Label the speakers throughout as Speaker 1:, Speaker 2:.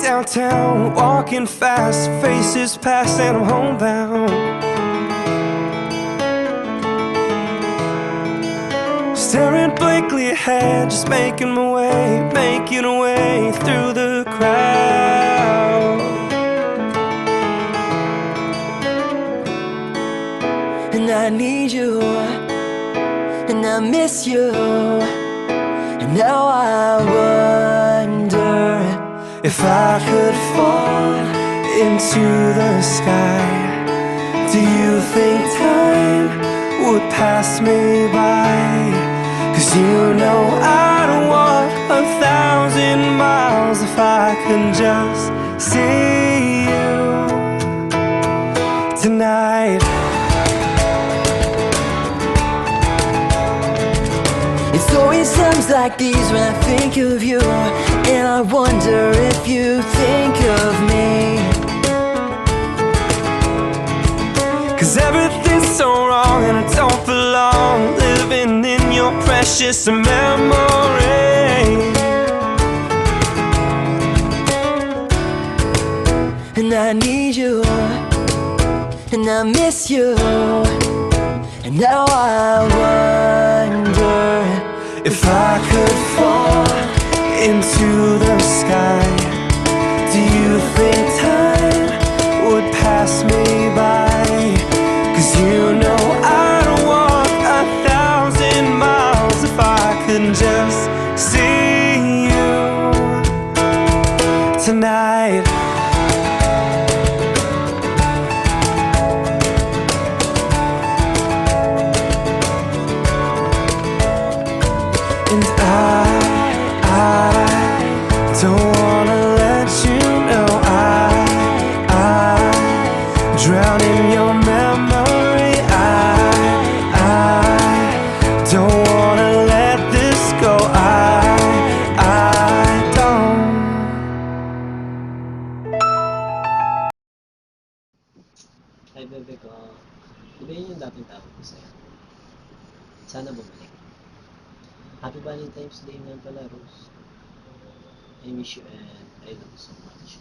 Speaker 1: downtown, walking fast, faces pass and I'm homebound. Staring blankly ahead, just making my way through the crowd. And I need you, and I miss you, and now I wonder if I could fall into the sky. Do you think time would pass me by? 'Cause you know I'd walk 1,000 miles if I could just see you tonight. It's always times like these when I think of you, and I wonder if you think of me. 'Cause everything's so wrong and I don't belong, living in your precious memory. And I need you, and I miss you, and now I wonder if I could fall into the sky. Do you think time would pass me by? 'Cause you know I'd walk 1,000 miles if I could just see you tonight. And I don't wanna let you know I drown in your memory. I don't wanna let this go. I don't.
Speaker 2: Ay, bebe ko, iba yun yung dating tawag ko sa'yo. Sana bumalik. Happy Valentine's Day nga pala, Rose. I miss you and I love you so much.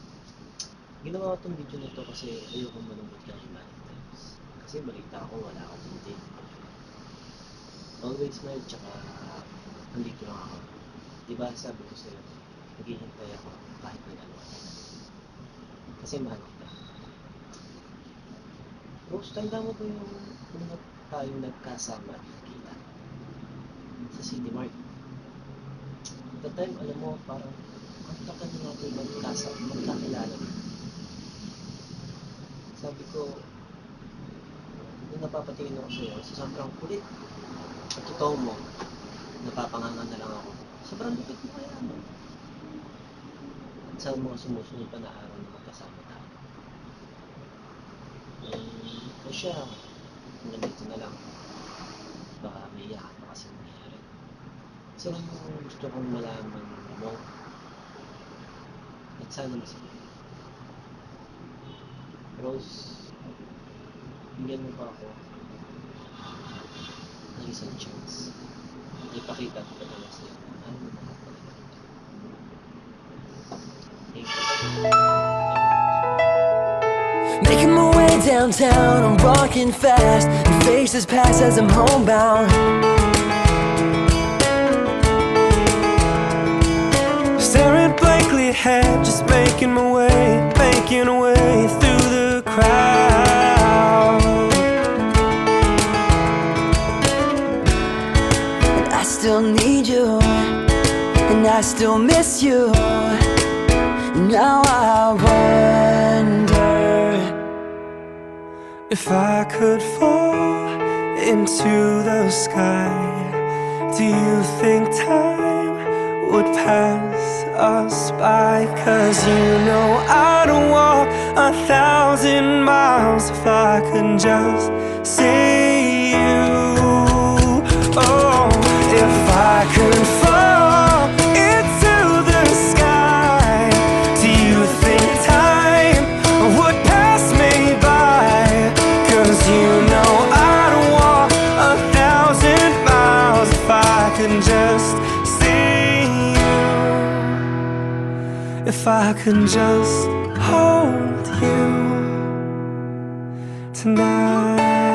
Speaker 2: Ginawa ko tong video na to kasi ayoko malungkot ka ng Valentine's. Kasi balita ako wala ka din. Always smile, tsaka nandito lang ako. Diba sabi ko sa'yo, maghihintay ako kahit na ano. Kasi mahal kita. Rose, tanda mo ba yung una tayo nagkasama at nakita sa City Mart? That time, alam mo, parang ang tagal na natin magkakilala. Sabi ko, nung napapatingin ako sa'yo, sa sobrang kulit. Sa totoo mo, napapanganga na lang ako. Sobrang lupit mo kaya, no? At sa mga sumusunod pa na araw na magkasama tayo. O siya, nandito na lang. Baka may iyakan pa kasi nangyayari. Kasi alam mo, gusto kong malaman mo at sana masaya. Rose, bigyan mo pa ako ng isang chance. Ipakita ko na lang sa'yo na ano na mahal talaga. Thank you.
Speaker 1: Making my way downtown, I'm walking fast, and faces pass as I'm homebound. Staring blankly ahead, just making my way through the crowd. And I still need you, and I still miss you. Now I wonder if I could fall into the sky. Do you think time would pass us by? 'Cause you know I'd walk 1,000 miles if I could just see you. Oh, if I could fall into the sky. Do you think time would pass me by? 'Cause you know I'd walk 1,000 miles if I could just see you. if I could just hold you tonight.